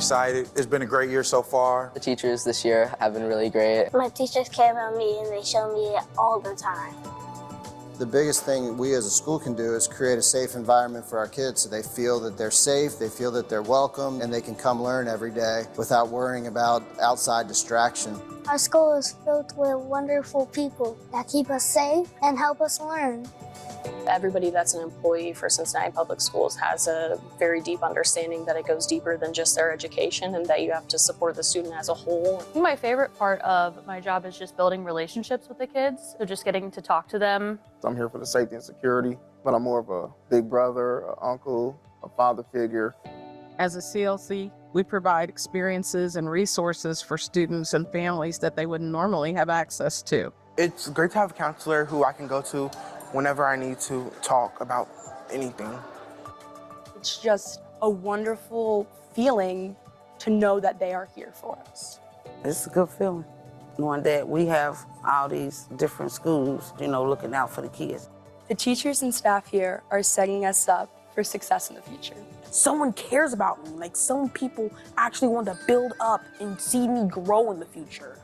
excited. It's been a great year so far. The teachers this year have been really great. My teachers care about me and they show me all the time. The biggest thing we as a school can do is create a safe environment for our kids so they feel that they're safe, they feel that they're welcome, and they can come learn every day without worrying about outside distraction. Our school is filled with wonderful people that keep us safe and help us learn. Everybody that's an employee for Cincinnati Public Schools has a very deep understanding that it goes deeper than just their education and that you have to support the student as a whole. My favorite part of my job is just building relationships with the kids, so just getting to talk to them. I'm here for the safety and security, but I'm more of a big brother, an uncle, a father figure. As a CLC, we provide experiences and resources for students and families that they wouldn't normally have access to. It's great to have a counselor who I can go to whenever I need to talk about anything. It's just a wonderful feeling to know that they are here for us. It's a good feeling, knowing that we have all these different schools, looking out for the kids. The teachers and staff here are setting us up for success in the future. Someone cares about me, like some people actually want to build up and see me grow in the future.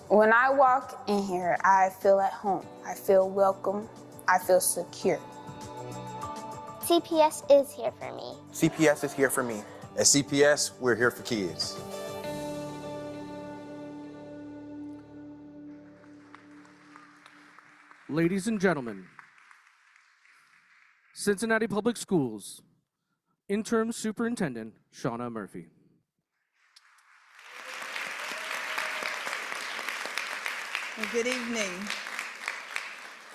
When I walk in here, I feel at home. I feel welcome. I feel secure. CPS is here for me. CPS is here for me. At CPS, we're here for kids. Ladies and gentlemen, Cincinnati Public Schools Interim Superintendent Shauna Murphy. Well, good evening.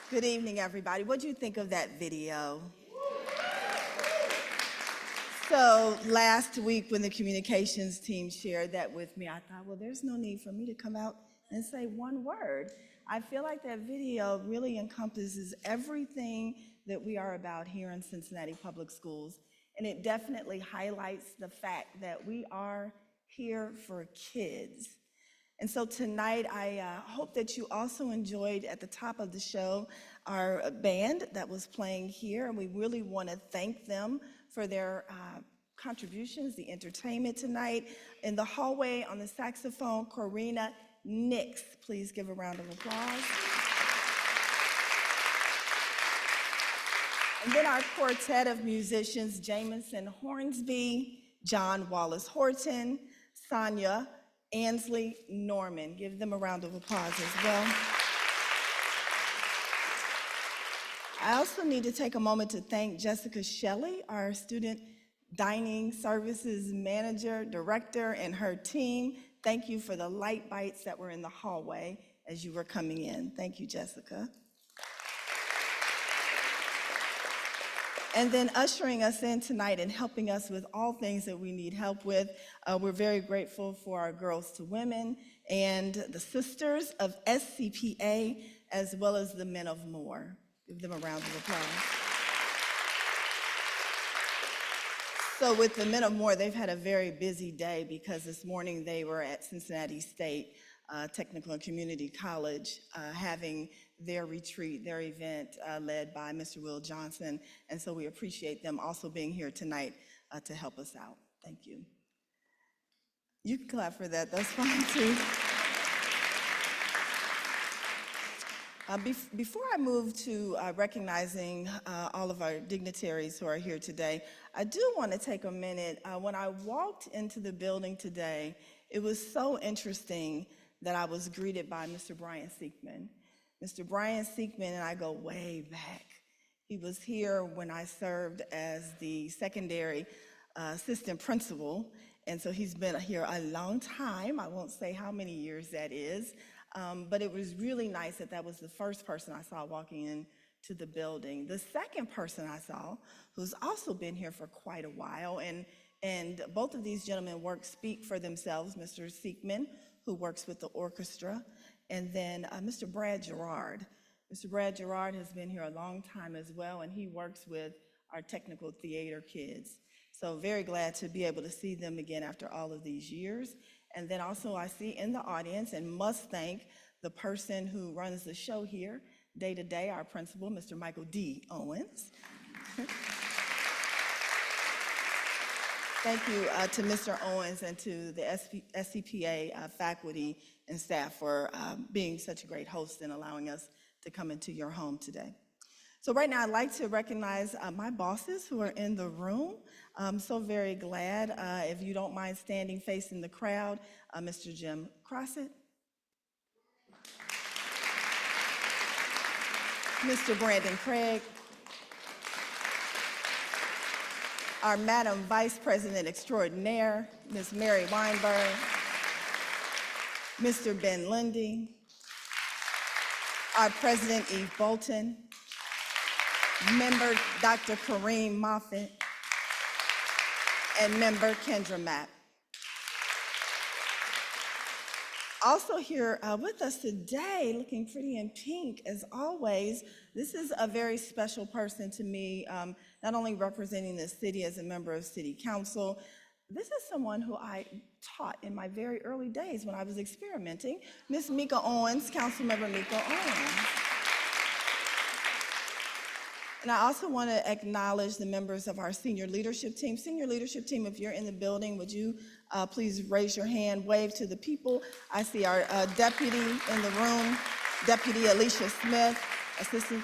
Good evening, everybody. What do you think of that video? So last week when the communications team shared that with me, I thought, well, there's no need for me to come out and say one word. I feel like that video really encompasses everything that we are about here in Cincinnati Public Schools, and it definitely highlights the fact that we are here for kids. And so tonight, I hope that you also enjoyed at the top of the show our band that was playing here, and we really want to thank them for their contributions, the entertainment tonight. In the hallway on the saxophone, Corina Nix. Please give a round of applause. And then our quartet of musicians, Jamison Hornsby, John Wallace Horton, Sonia Ansley Norman. Give them a round of applause as well. I also need to take a moment to thank Jessica Shelley, our student dining services manager, director, and her team. Thank you for the light bites that were in the hallway as you were coming in. Thank you, Jessica. And then ushering us in tonight and helping us with all things that we need help with. We're very grateful for our Girls to Women and the sisters of SCPA, as well as the Men of More. Give them a round of applause. So with the Men of More, they've had a very busy day because this morning they were at Cincinnati State Technical and Community College having their retreat, their event led by Mr. Will Johnson. And so we appreciate them also being here tonight to help us out. Thank you. You can clap for that, that's fine too. Before I move to recognizing all of our dignitaries who are here today, I do want to take a minute. When I walked into the building today, it was so interesting that I was greeted by Mr. Brian Siekman. Mr. Brian Siekman and I go way back. He was here when I served as the secondary assistant principal, and so he's been here a long time. I won't say how many years that is, but it was really nice that that was the first person I saw walking into the building. The second person I saw, who's also been here for quite a while, and both of these gentlemen speak for themselves, Mr. Siekman, who works with the orchestra, and then Mr. Brad Gerard. Mr. Brad Gerard has been here a long time as well, and he works with our technical theater kids. So very glad to be able to see them again after all of these years. And then also I see in the audience, and must thank the person who runs the show here day to day, our principal, Mr. Michael D. Owens. Thank you to Mr. Owens and to the SCPA faculty and staff for being such a great host and allowing us to come into your home today. So right now I'd like to recognize my bosses who are in the room. I'm so very glad, if you don't mind standing facing the crowd, Mr. Jim Crossett, Mr. Brandon Craig, our Madam Vice President Extraordinaire, Ms. Mary Weinberg, Mr. Ben Lundy, our President Eve Bolton, Member Dr. Kareem Moffitt, and Member Kendra Mack. Also here with us today, looking pretty in pink as always, this is a very special person to me, not only representing the city as a member of City Council. This is someone who I taught in my very early days when I was experimenting, Ms. Mika Owens, Councilmember Mika Owens. And I also want to acknowledge the members of our senior leadership team. Senior leadership team, if you're in the building, would you please raise your hand, wave to the people. I see our deputy in the room, Deputy Alicia Smith, Assistant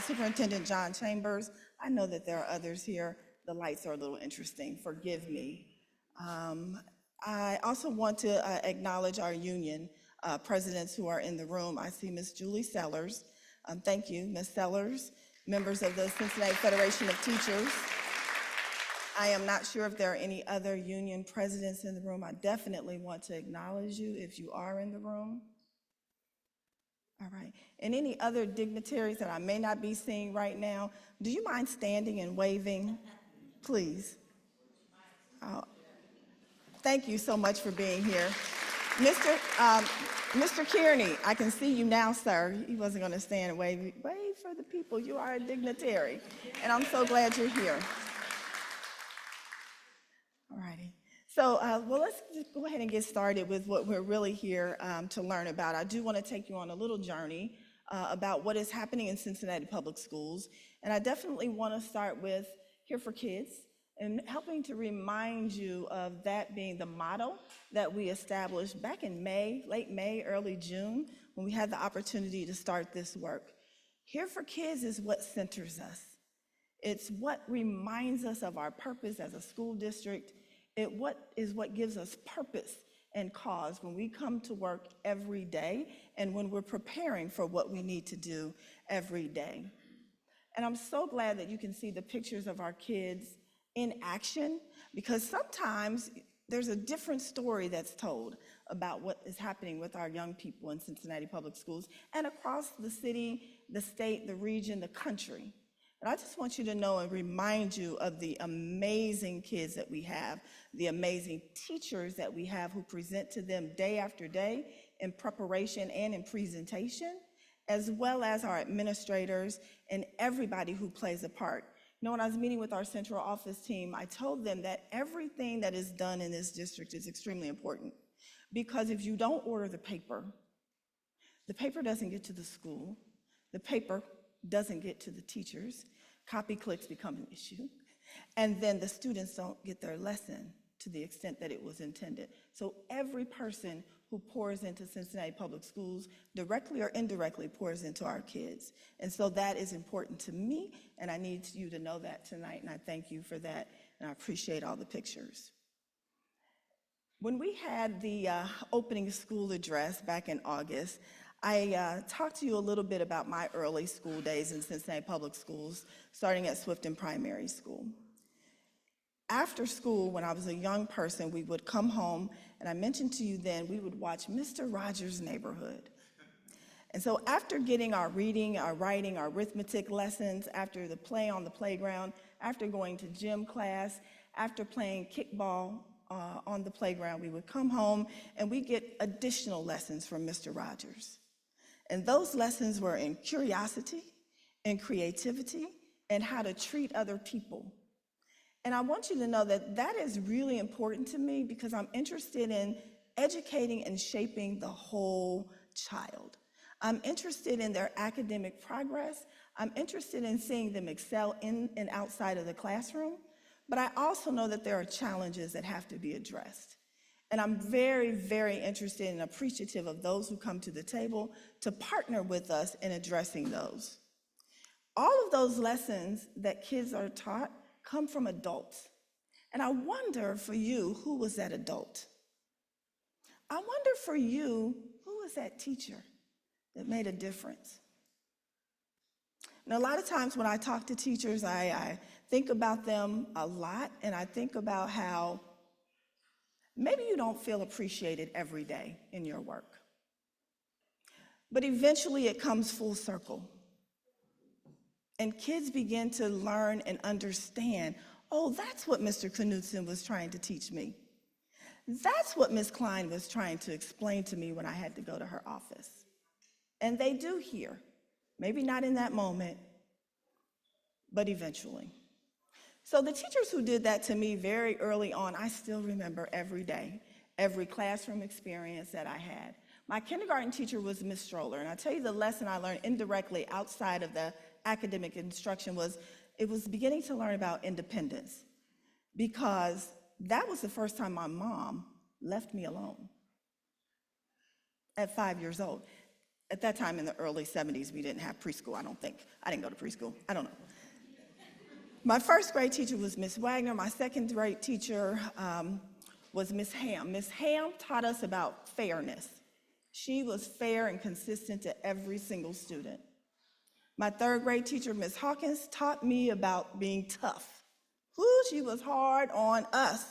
Superintendent John Chambers. I know that there are others here. The lights are a little interesting, forgive me. I also want to acknowledge our union presidents who are in the room. I see Ms. Julie Sellers. Thank you, Ms. Sellers. Members of the Cincinnati Federation of Teachers. I am not sure if there are any other union presidents in the room. I definitely want to acknowledge you if you are in the room. All right. And any other dignitaries that I may not be seeing right now, do you mind standing and waving, please? Thank you so much for being here. Mr. Kearney, I can see you now, sir. He wasn't going to stand and wave. Wave for the people. You are a dignitary, and I'm so glad you're here. All righty. So, well, let's just go ahead and get started with what we're really here to learn about. I do want to take you on a little journey about what is happening in Cincinnati Public Schools, and I definitely want to start with Here for Kids, and helping to remind you of that being the motto that we established back in May, late May, early June, when we had the opportunity to start this work. Here for Kids is what centers us. It's what reminds us of our purpose as a school district. It is what gives us purpose and cause when we come to work every day and when we're preparing for what we need to do every day. And I'm so glad that you can see the pictures of our kids in action, because sometimes there's a different story that's told about what is happening with our young people in Cincinnati Public Schools and across the city, the state, the region, the country. And I just want you to know and remind you of the amazing kids that we have, the amazing teachers that we have who present to them day after day in preparation and in presentation, as well as our administrators and everybody who plays a part. You know, when I was meeting with our central office team, I told them that everything that is done in this district is extremely important, because if you don't order the paper doesn't get to the school, the paper doesn't get to the teachers, copy clicks become an issue, and then the students don't get their lesson to the extent that it was intended. So every person who pours into Cincinnati Public Schools, directly or indirectly, pours into our kids. And so that is important to me, and I need you to know that tonight, and I thank you for that, and I appreciate all the pictures. When we had the opening school address back in August, I talked to you a little bit about my early school days in Cincinnati Public Schools, starting at Swifton Primary School. After school, when I was a young person, we would come home, and I mentioned to you then, we would watch Mr. Rogers' Neighborhood. And so after getting our reading, our writing, our arithmetic lessons, after the play on the playground, after going to gym class, after playing kickball on the playground, we would come home and we get additional lessons from Mr. Rogers. And those lessons were in curiosity, in creativity, and how to treat other people. And I want you to know that that is really important to me, because I'm interested in educating and shaping the whole child. I'm interested in their academic progress. I'm interested in seeing them excel in and outside of the classroom. but I also know that there are challenges that have to be addressed. And I'm very, very interested and appreciative of those who come to the table to partner with us in addressing those. All of those lessons that kids are taught come from adults. And I wonder for you, who was that adult? I wonder for you, who was that teacher that made a difference? And a lot of times when I talk to teachers, I think about them a lot, and I think about how maybe you don't feel appreciated every day in your work. But eventually it comes full circle. And kids begin to learn and understand, oh, that's what Mr. Knudsen was trying to teach me. That's what Ms. Klein was trying to explain to me when I had to go to her office. And they do hear, maybe not in that moment, but eventually. So the teachers who did that to me very early on, I still remember every day, every classroom experience that I had. My kindergarten teacher was Ms. Stroller, and I'll tell you the lesson I learned indirectly outside of the academic instruction was, it was beginning to learn about independence, because that was the first time my mom left me alone at 5 years old. At that time in the early 70s, we didn't have preschool, I don't think. I didn't go to preschool, I don't know. My first grade teacher was Miss Wagner. My second grade teacher was Miss Ham. Miss Ham taught us about fairness. She was fair and consistent to every single student. My third grade teacher, Miss Hawkins, taught me about being tough. Whoo, she was hard on us,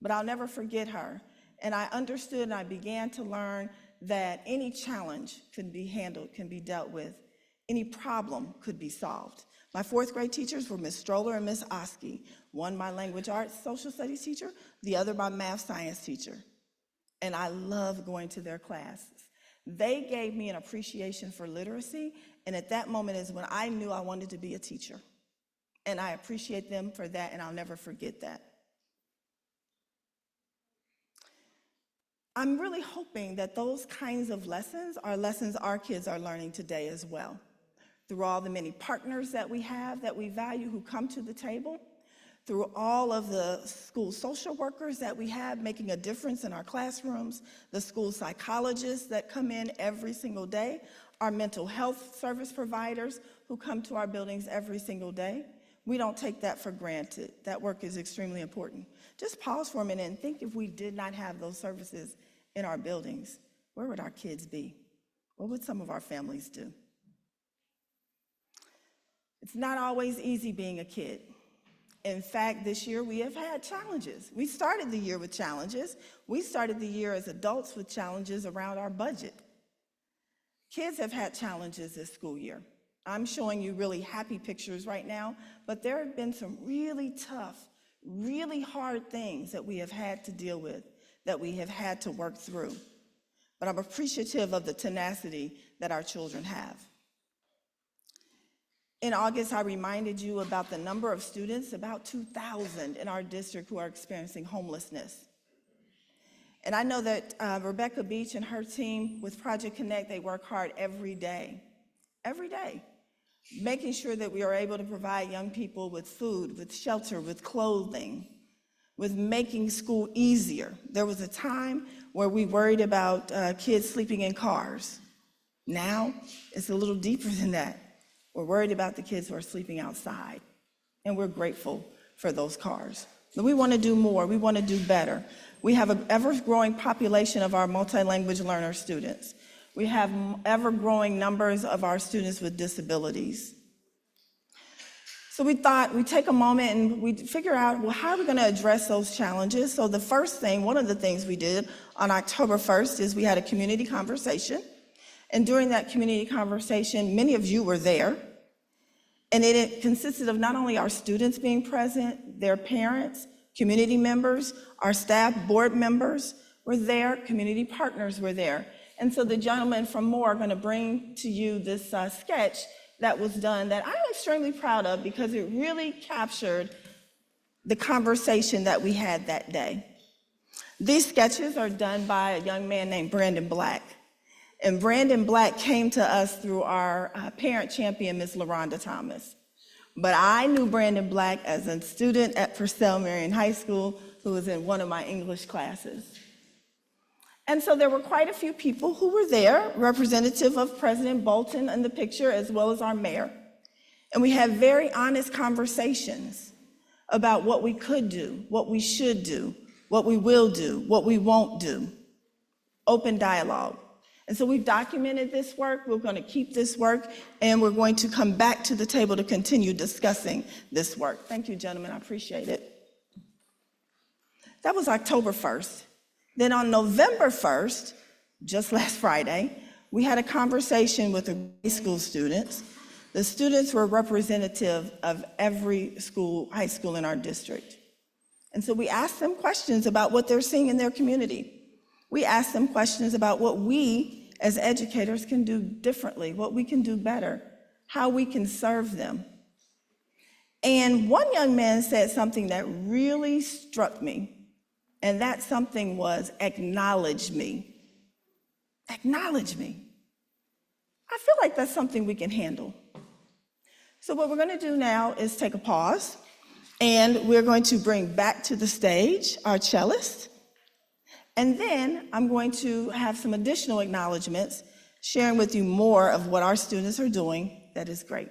but I'll never forget her. And I understood and I began to learn that any challenge could be handled, can be dealt with. Any problem could be solved. My fourth grade teachers were Miss Stroller and Miss Oski. One my language arts social studies teacher, the other my math science teacher. And I loved going to their classes. They gave me an appreciation for literacy, and at that moment is when I knew I wanted to be a teacher. And I appreciate them for that, and I'll never forget that. I'm really hoping that those kinds of lessons are lessons our kids are learning today as well. Through all the many partners that we have that we value who come to the table, through all of the school social workers that we have making a difference in our classrooms, the school psychologists that come in every single day, our mental health service providers who come to our buildings every single day. We don't take that for granted. That work is extremely important. Just pause for a minute and think, if we did not have those services in our buildings, where would our kids be? What would some of our families do? It's not always easy being a kid. In fact, this year we have had challenges. We started the year with challenges. We started the year as adults with challenges around our budget. Kids have had challenges this school year. I'm showing you really happy pictures right now, but there have been some really tough, really hard things that we have had to deal with, that we have had to work through. But I'm appreciative of the tenacity that our children have. In August, I reminded you about the number of students, about 2,000 in our district, who are experiencing homelessness. And I know that Rebecca Beach and her team with Project Connect, they work hard every day, making sure that we are able to provide young people with food, with shelter, with clothing, with making school easier. There was a time where we worried about kids sleeping in cars. Now, it's a little deeper than that. We're worried about the kids who are sleeping outside, and we're grateful for those cars. But we want to do more. We want to do better. We have an ever-growing population of our multi-language learner students. We have ever-growing numbers of our students with disabilities. So we thought we'd take a moment and we'd figure out, well, how are we going to address those challenges? So the first thing, one of the things we did on October 1st is we had a community conversation. And during that community conversation, many of you were there. And it consisted of not only our students being present, their parents, community members, our staff, board members were there, community partners were there. And so the gentlemen from Moore are going to bring to you this sketch that was done that I'm extremely proud of, because it really captured the conversation that we had that day. These sketches are done by a young man named Brandon Black. And Brandon Black came to us through our parent champion, Ms. LaRonda Thomas. But I knew Brandon Black as a student at Purcell Marion High School who was in one of my English classes. And so there were quite a few people who were there, representative of President Bolton in the picture, as well as our mayor. And we had very honest conversations about what we could do, what we should do, what we will do, what we won't do. Open dialogue. And so we've documented this work, we're going to keep this work, and we're going to come back to the table to continue discussing this work. Thank you, gentlemen, I appreciate it. That was October 1st. Then on November 1st, just last Friday, we had a conversation with the high school students. The students were representative of every school, high school in our district. And so we asked them questions about what they're seeing in their community. We asked them questions about what we as educators can do differently, what we can do better, how we can serve them. And one young man said something that really struck me, and that something was, acknowledge me. Acknowledge me. I feel like that's something we can handle. So what we're going to do now is take a pause, and we're going to bring back to the stage our cellist. And then I'm going to have some additional acknowledgments, sharing with you more of what our students are doing that is great.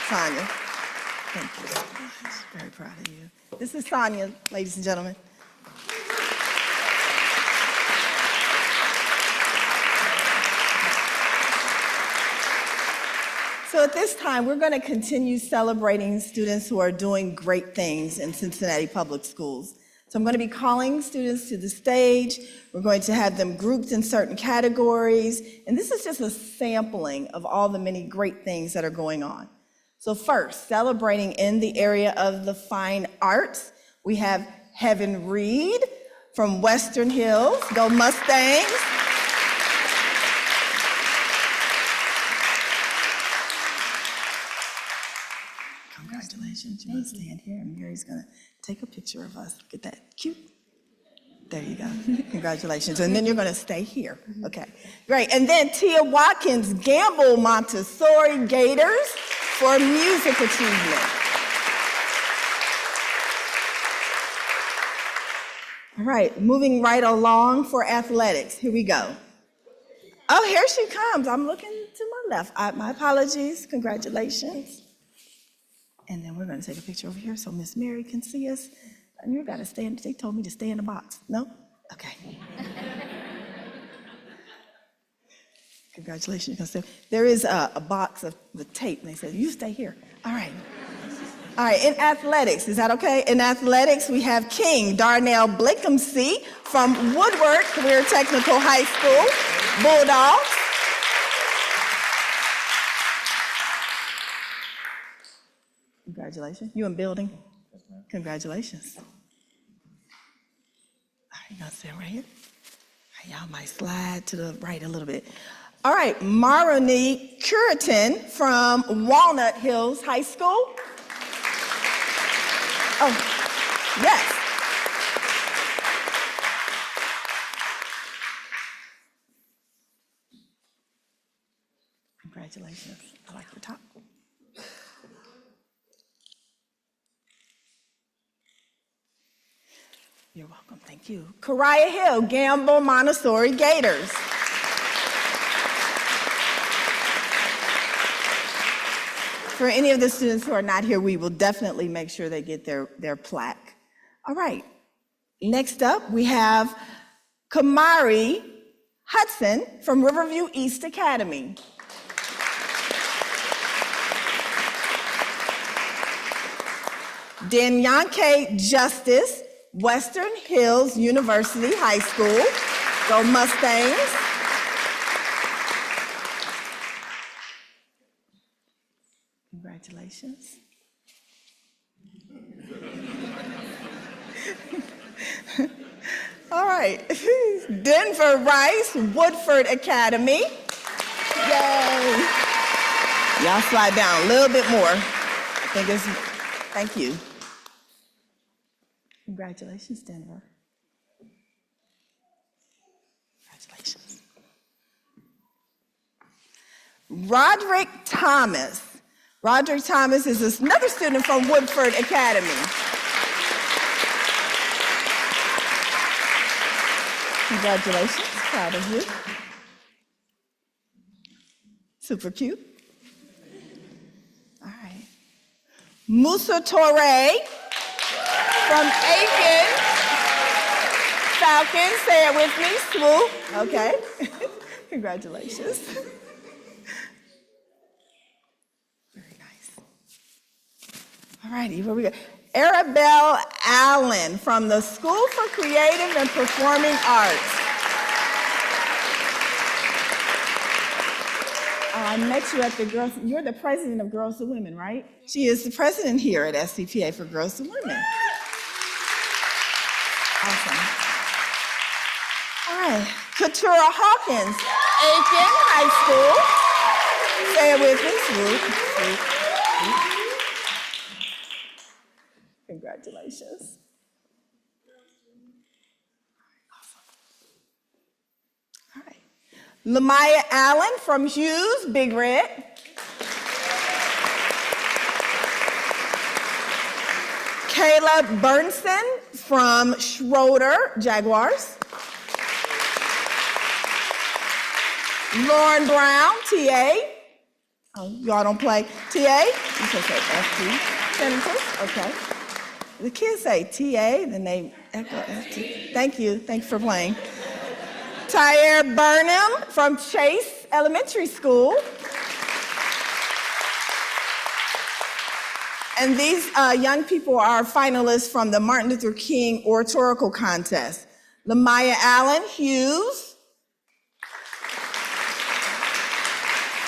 Sonia. Thank you so much. Very proud of you. This is Sonia, ladies and gentlemen. So at this time, we're going to continue celebrating students who are doing great things in Cincinnati Public Schools. So I'm going to be calling students to the stage. We're going to have them grouped in certain categories. And this is just a sampling of all the many great things that are going on. So first, celebrating in the area of the fine arts, we have Heaven Reed from Western Hills. Go Mustangs. Congratulations. You want to stand here, and Mary's going to take a picture of us. Get that cute? There you go. Congratulations. And then you're going to stay here. Okay. Great. And then Tia Watkins, Gamble Montessori Gators for music achievement. All right. Moving right along for athletics. Here we go. Oh, here she comes. I'm looking to my left. My apologies. Congratulations. And then we're going to take a picture over here so Miss Mary can see us. And you got to stay in, they told me to stay in the box. No? Okay. Congratulations. There is a box of the tape, and they said, you stay here. All right. All right, in athletics, is that okay? In athletics, we have King Darnell Blakehamsey from Woodward Career Technical High School, Bulldogs. Congratulations. You in building? Yes, ma'am. Congratulations. All right, you gonna sit right here? All right, y'all might slide to the right a little bit. All right, Maroni Curitan from Walnut Hills High School. Oh, yes. Congratulations. I like your top. You're welcome, thank you. Kariah Hill, Gamble Montessori Gators. For any of the students who are not here, we will definitely make sure they get their plaque. All right, next up we have Kamari Hudson from Riverview East Academy. Danyanke Justice, Western Hills University High School. Go Mustangs. Congratulations. All right, Denver Rice, Woodford Academy. Yay. Y'all slide down a little bit more. I think it's, thank you. Congratulations, Denver. Congratulations. Roderick Thomas. Roderick Thomas is another student from Woodford Academy. Congratulations, proud of you. Super cute. All right. Musa Torre from Aiken Falcons, say it with me, swoop. Okay. Congratulations. Very nice. All righty, here we go. Arabelle Allen from the School for Creative and Performing Arts. I met you at the Girls, you're the president of Girls to Women, right? She is the president here at SCPA for Girls to Women. Awesome. All right, Katura Hawkins, Aiken High School. Say it with me, swoop, swoop. Congratulations. Awesome. All right. Lamaya Allen from Hughes, Big Red. Kayla Burnson from Schroeder, Jaguars. Lauren Brown, TA. Oh, y'all don't play? TA? You should say FT. Senators? Okay. The kids say TA, then they echo FT. Thank you for playing. Tyre Burnham from Chase Elementary School. And these young people are finalists from the Martin Luther King Oratorical Contest. Lamaya Allen Hughes.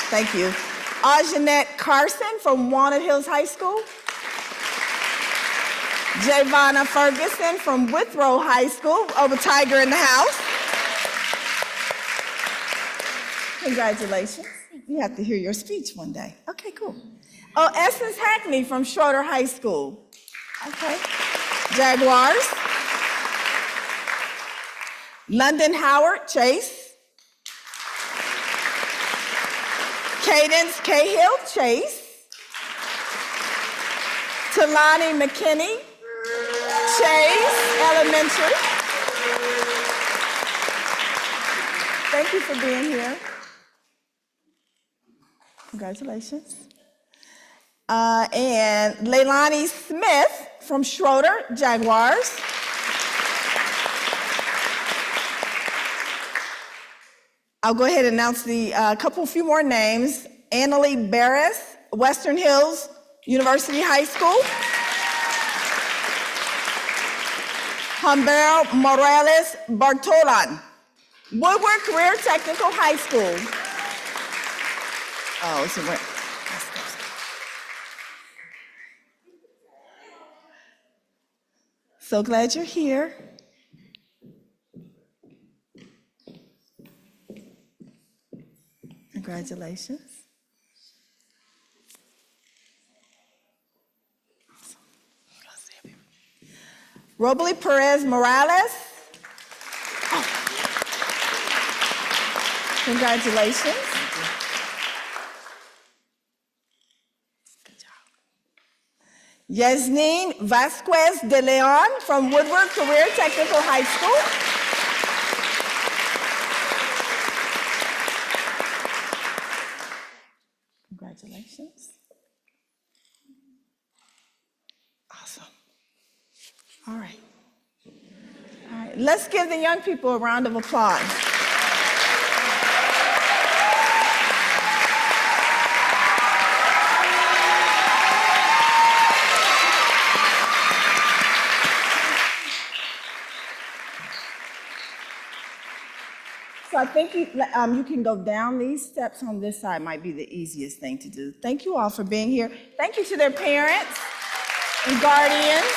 Thank you. Ajanette Carson from Walnut Hills High School. Javonna Ferguson from Withrow High School, over Tiger in the house. Congratulations. You have to hear your speech one day. Okay, cool. Oh, Essence Hackney from Schroeder High School. Okay. Jaguars. London Howard Chase. Cadence Cahill Chase. Talani McKinney, Chase Elementary. Thank you for being here. Congratulations. And Leilani Smith from Schroeder Jaguars. I'll go ahead and announce the few more names. Annalie Barris, Western Hills University High School. Humberto Morales Bartolan, Woodward Career Technical High School. Oh, so wait. So glad you're here. Congratulations. Robley Perez Morales. Oh. Congratulations. Good job. Yasmin Vasquez de Leon from Woodward Career Technical High School. Congratulations. Awesome. All right. All right. Let's give the young people a round of applause. So I think you can go down these steps on this side, might be the easiest thing to do. Thank you all for being here. Thank you to their parents and guardians.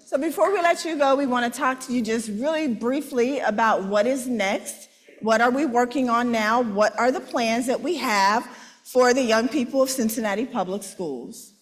So before we let you go, we want to talk to you just really briefly about what is next. What are we working on now? What are the plans that we have for the young people of Cincinnati Public Schools?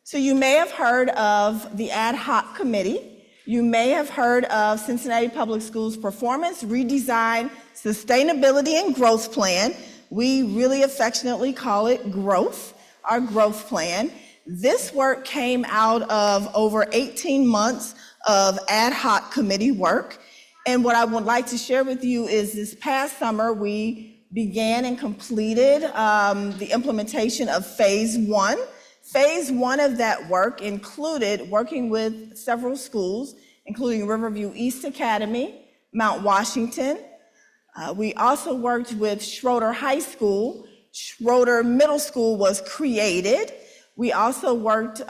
So you may have heard of the ad hoc committee. You may have heard of Cincinnati Public Schools Performance, Redesign, Sustainability, and Growth Plan. We really affectionately call it GROWTH, our growth plan. This work came out of over 18 months of ad hoc committee work. And what I would like to share with you is this past summer, we began and completed the implementation of phase one. Phase one of that work included working with several schools, including Riverview East Academy, Mount Washington. We also worked with Schroeder High School. Schroeder Middle School was created. We also worked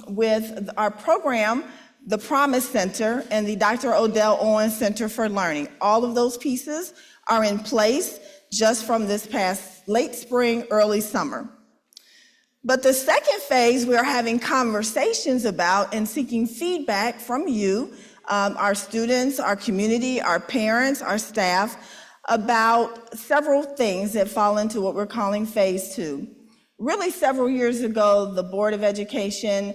with our program, the Promise Center and the Dr. Odell Owens Center for Learning. All of those pieces are in place just from this past late spring, early summer. But the second phase, we are having conversations about and seeking feedback from you, our students, our community, our parents, our staff, about several things that fall into what we're calling phase two. Really, several years ago, the Board of Education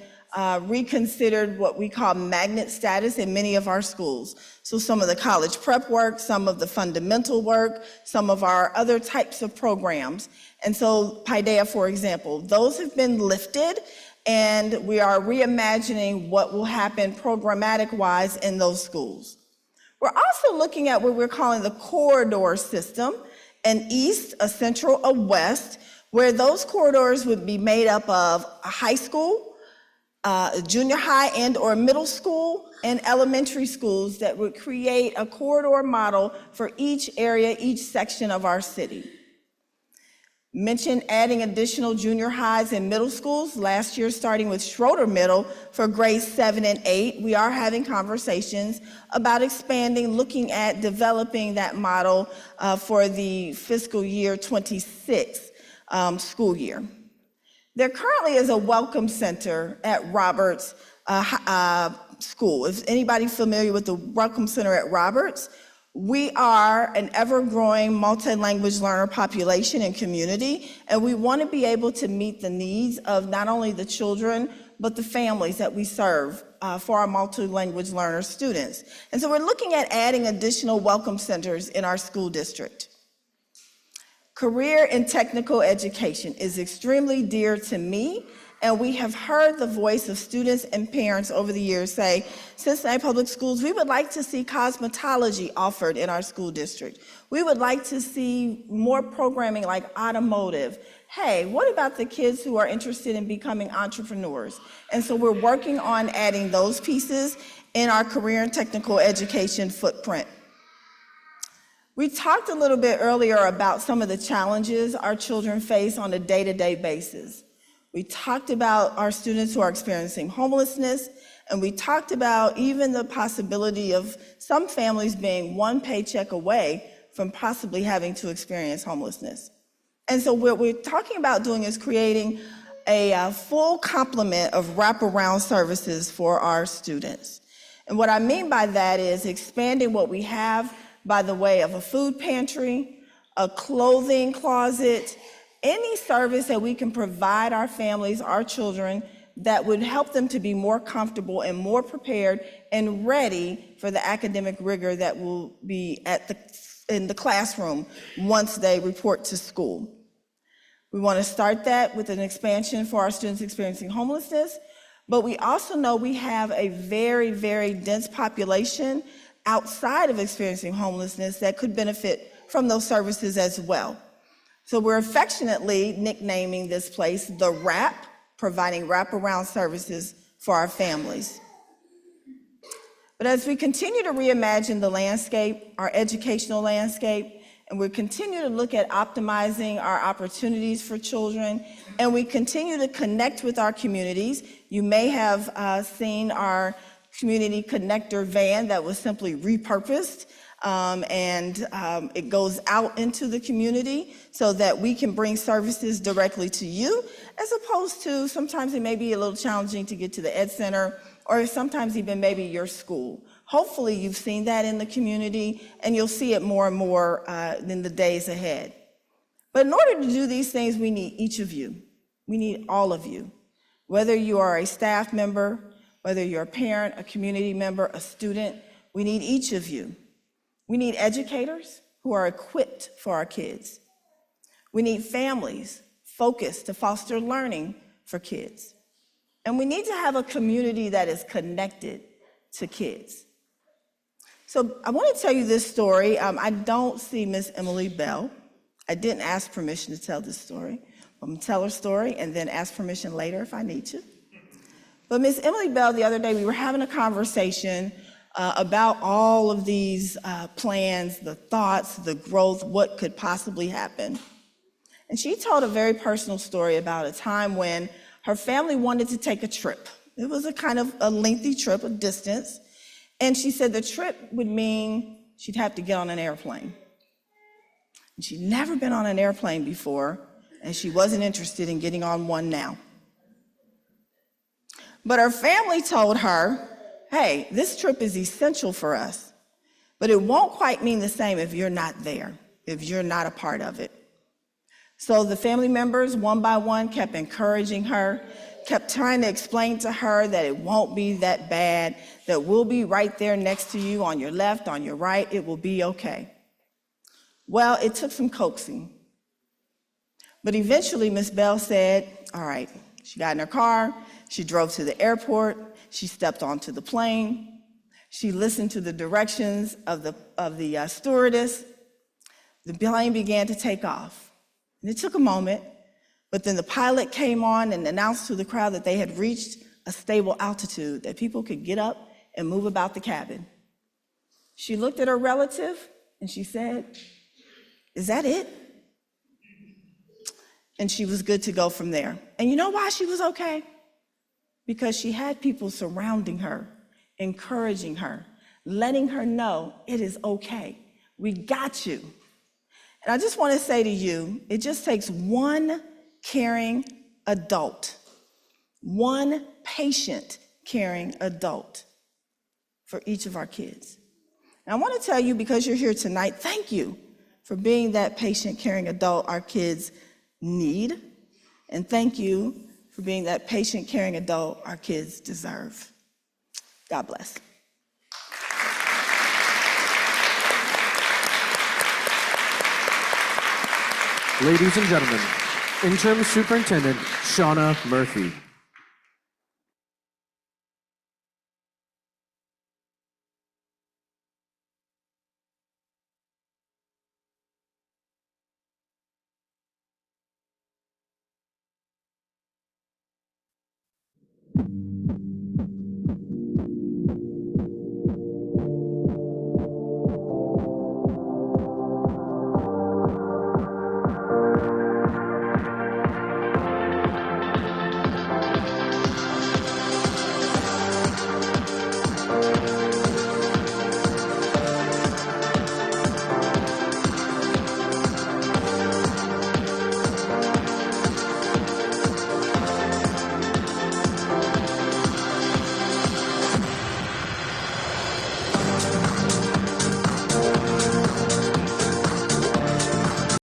reconsidered what we call magnet status in many of our schools. So some of the college prep work, some of the fundamental work, some of our other types of programs. And so Paideia, for example, those have been lifted, and we are reimagining what will happen programmatic-wise in those schools. We're also looking at what we're calling the corridor system, an east, a central, a west, where those corridors would be made up of a high school, junior high and or middle school, and elementary schools that would create a corridor model for each area, each section of our city. Mentioned adding additional junior highs and middle schools. Last year, starting with Schroeder Middle for grades 7 and 8, we are having conversations about expanding, looking at developing that model for the fiscal year 26 school year. There currently is a welcome center at Roberts School. Is anybody familiar with the Welcome Center at Roberts? We are an ever-growing multi-language learner population and community, and we want to be able to meet the needs of not only the children, but the families that we serve for our multi-language learner students. And so we're looking at adding additional welcome centers in our school district. Career and technical education is extremely dear to me, and we have heard the voice of students and parents over the years say, Cincinnati Public Schools, we would like to see cosmetology offered in our school district. We would like to see more programming like automotive. Hey, what about the kids who are interested in becoming entrepreneurs? And so we're working on adding those pieces in our career and technical education footprint. We talked a little bit earlier about some of the challenges our children face on a day-to-day basis. We talked about our students who are experiencing homelessness, and we talked about even the possibility of some families being one paycheck away from possibly having to experience homelessness. And so what we're talking about doing is creating a full complement of wraparound services for our students. And what I mean by that is expanding what we have by the way of a food pantry, a clothing closet, any service that we can provide our families, our children, that would help them to be more comfortable and more prepared and ready for the academic rigor that will be in the classroom once they report to school. We want to start that with an expansion for our students experiencing homelessness, but we also know we have a very, very dense population outside of experiencing homelessness that could benefit from those services as well. So we're affectionately nicknaming this place the WRAP, providing wraparound services for our families. But as we continue to reimagine the landscape, our educational landscape, and we continue to look at optimizing our opportunities for children, and we continue to connect with our communities, you may have seen our community connector van that was simply repurposed. It goes out into the community so that we can bring services directly to you, as opposed to sometimes it may be a little challenging to get to the Ed Center, or sometimes even maybe your school. Hopefully you've seen that in the community, and you'll see it more and more in the days ahead. But in order to do these things, we need each of you. We need all of you. Whether you are a staff member, whether you're a parent, a community member, a student, we need each of you. We need educators who are equipped for our kids. We need families focused to foster learning for kids. And we need to have a community that is connected to kids. So I want to tell you this story. I don't see Miss Emily Bell. I didn't ask permission to tell this story. I'm going to tell her story and then ask permission later if I need to. But Miss Emily Bell, the other day, we were having a conversation about all of these plans, the thoughts, the growth, what could possibly happen. And she told a very personal story about a time when her family wanted to take a trip. It was a kind of a lengthy trip, a distance. And she said the trip would mean she'd have to get on an airplane. And she'd never been on an airplane before, and she wasn't interested in getting on one now. But her family told her, hey, this trip is essential for us, but it won't quite mean the same if you're not there, if you're not a part of it. So the family members, one by one, kept encouraging her, kept trying to explain to her that it won't be that bad, that we'll be right there next to you on your left, on your right, it will be okay. Well, it took some coaxing. But eventually, Miss Bell said, all right. She got in her car, she drove to the airport, she stepped onto the plane. She listened to the directions of the stewardess. The plane began to take off. And it took a moment, but then the pilot came on and announced to the crowd that they had reached a stable altitude, that people could get up and move about the cabin. She looked at her relative and she said, "Is that it?" And she was good to go from there. And you know why she was okay? Because she had people surrounding her, encouraging her, letting her know it is okay. We got you. And I just want to say to you, it just takes one caring adult, one patient caring adult for each of our kids. And I want to tell you, because you're here tonight, thank you for being that patient caring adult our kids need. And thank you for being that patient caring adult our kids deserve. God bless. Ladies and gentlemen, Interim Superintendent Shauna Murphy.